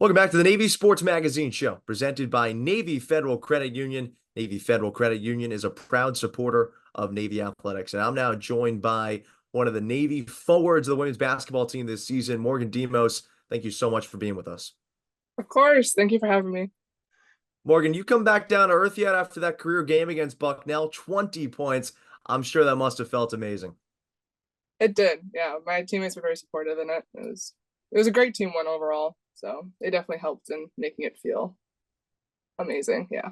Welcome back to the Navy Sports Magazine Show, presented by Navy Federal Credit Union. Navy Federal Credit Union is a proud supporter of Navy athletics. And I'm now joined by one of the Navy forwards of the women's basketball team this season, Morgan Demos. Thank you so much for being with us. Of course. Thank you for having me. Morgan, you come back down to earth yet after that career game against Bucknell? 20 points. I'm sure that must have felt amazing. It did. Yeah, my teammates were very supportive in it. It was a great team win overall. So they definitely helped in making it feel amazing. Yeah.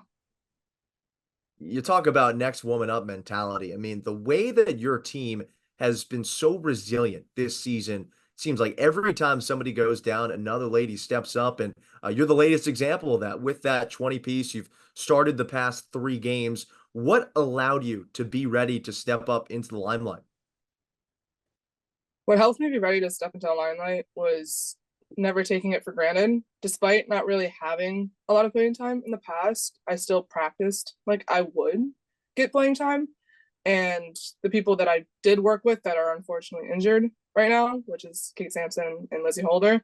You talk about next woman up mentality. I mean, the way that your team has been so resilient this season seems like every time somebody goes down, another lady steps up, and you're the latest example of that. With that 20 piece, you've started the past three games. What allowed you to be ready to step up into the limelight? What helped me be ready to step into the limelight was never taking it for granted. Despite not really having a lot of playing time in the past, I still practiced like I would get playing time. And the people that I did work with that are unfortunately injured right now, which is Kate Sampson and Lizzie Holder,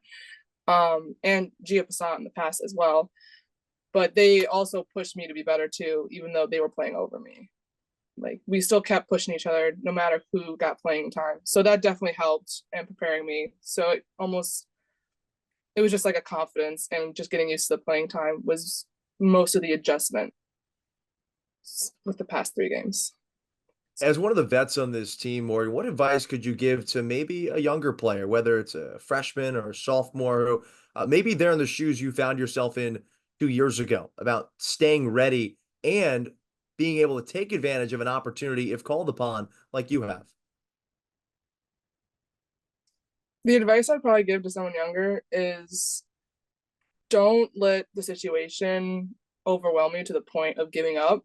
and Gia Passat in the past as well. But they also pushed me to be better too, even though they were playing over me. Like we still kept pushing each other no matter who got playing time. So that definitely helped in preparing me. So it was just like a confidence, and just getting used to the playing time was most of the adjustment with the past three games. As one of the vets on this team, Morgan, what advice could you give to maybe a younger player, whether it's a freshman or a sophomore, who maybe they're in the shoes you found yourself in 2 years ago, about staying ready and being able to take advantage of an opportunity if called upon, like you have? The advice I'd probably give to someone younger is don't let the situation overwhelm you to the point of giving up.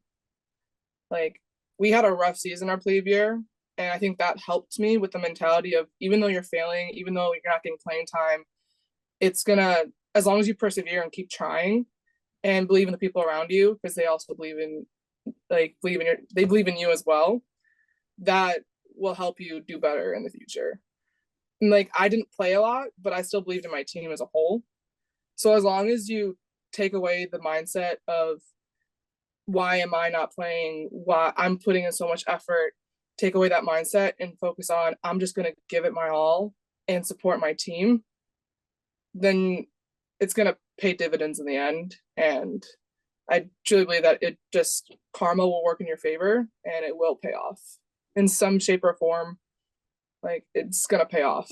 Like we had a rough season our plebe year, and I think that helped me with the mentality of even though you're failing, even though you're not getting playing time, it's gonna, as long as you persevere and keep trying and believe in the people around you, because they also believe in you as well, that will help you do better in the future. And like I didn't play a lot, but I still believed in my team as a whole. So as long as you take away the mindset of why am I not playing, why I'm putting in so much effort, take away that mindset and focus on I'm just going to give it my all and support my team, then it's going to pay dividends in the end. And I truly believe that it just karma will work in your favor and it will pay off in some shape or form. Like it's going to pay off.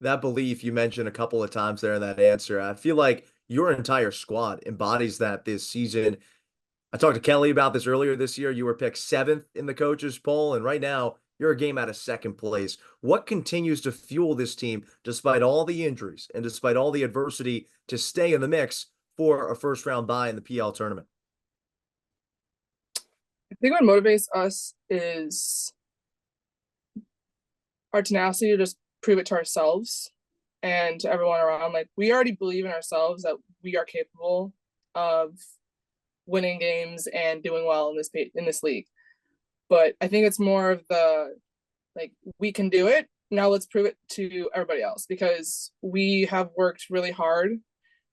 That belief you mentioned a couple of times there in that answer, I feel like your entire squad embodies that this season. I talked to Kelly about this earlier this year. You were picked seventh in the coaches poll, and right now you're a game out of second place. What continues to fuel this team despite all the injuries and despite all the adversity to stay in the mix for a first round bye in the PL tournament? I think what motivates us is our tenacity to just prove it to ourselves and to everyone around. Like we already believe in ourselves that we are capable of winning games and doing well in this league. But I think it's more of the like we can do it. Now let's prove it to everybody else because we have worked really hard.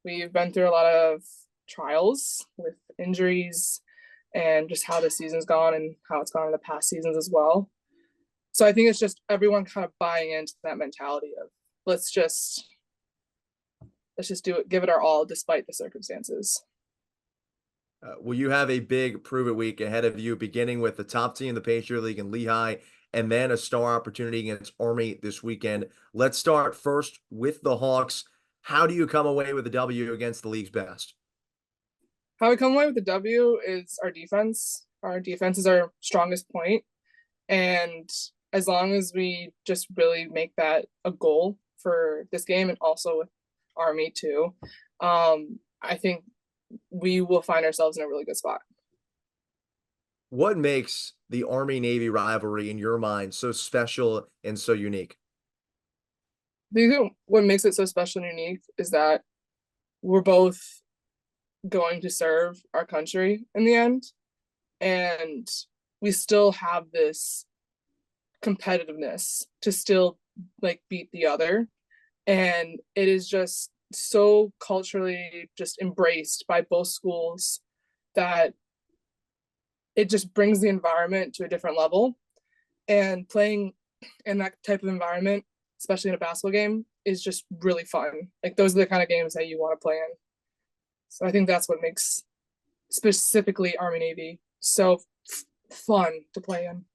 We've been through a lot of trials with injuries and just how the season's gone and how it's gone in the past seasons as well. So I think it's just everyone kind of buying into that mentality of let's just let's just do it, give it our all despite the circumstances. Will you have a big prove it week ahead of you, beginning with the top team in the Patriot League in Lehigh, and then a star opportunity against Army this weekend? Let's start first with the Hawks. How do you come away with a W against the league's best? How we come away with the W is our defense. Our defense is our strongest point, and as long as we just really make that a goal for this game and also with Army too, I think we will find ourselves in a really good spot. What makes the Army Navy rivalry in your mind so special and so unique? I think what makes it so special and unique is that we're both going to serve our country in the end, and we still have this competitiveness to still like beat the other, and it is just so culturally just embraced by both schools that it just brings the environment to a different level. And playing in that type of environment, especially in a basketball game, is just really fun. Like those are the kind of games that you want to play in. So I think that's what makes specifically Army Navy so fun to play in.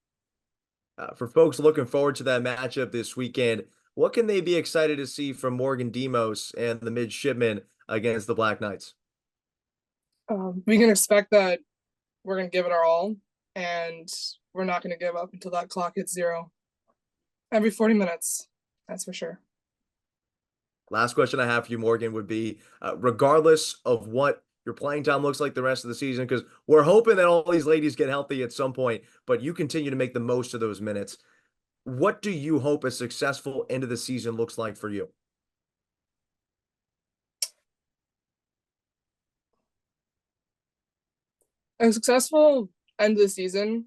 For folks looking forward to that matchup this weekend, what can they be excited to see from Morgan Demos and the midshipmen against the Black Knights? We can expect that we're going to give it our all, and we're not going to give up until that clock hits zero every 40 minutes. That's for sure. Last question I have for you, Morgan, would be regardless of what your playing time looks like the rest of the season, because we're hoping that all these ladies get healthy at some point, but you continue to make the most of those minutes. What do you hope a successful end of the season looks like for you? A successful end of the season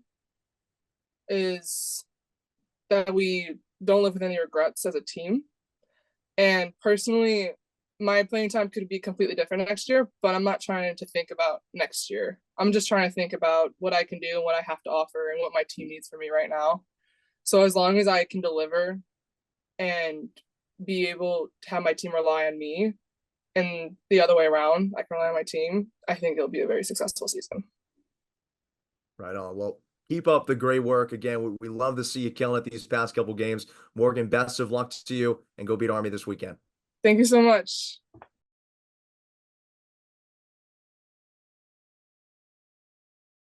is that we don't live with any regrets as a team. And personally, my playing time could be completely different next year, but I'm not trying to think about next year. I'm just trying to think about what I can do and what I have to offer and what my team needs from me right now. So as long as I can deliver and be able to have my team rely on me and the other way around, I can rely on my team, I think it'll be a very successful season. Right on. Well, keep up the great work. Again, we love to see you killing it these past couple games. Morgan, best of luck to you and go beat Army this weekend. Thank you so much.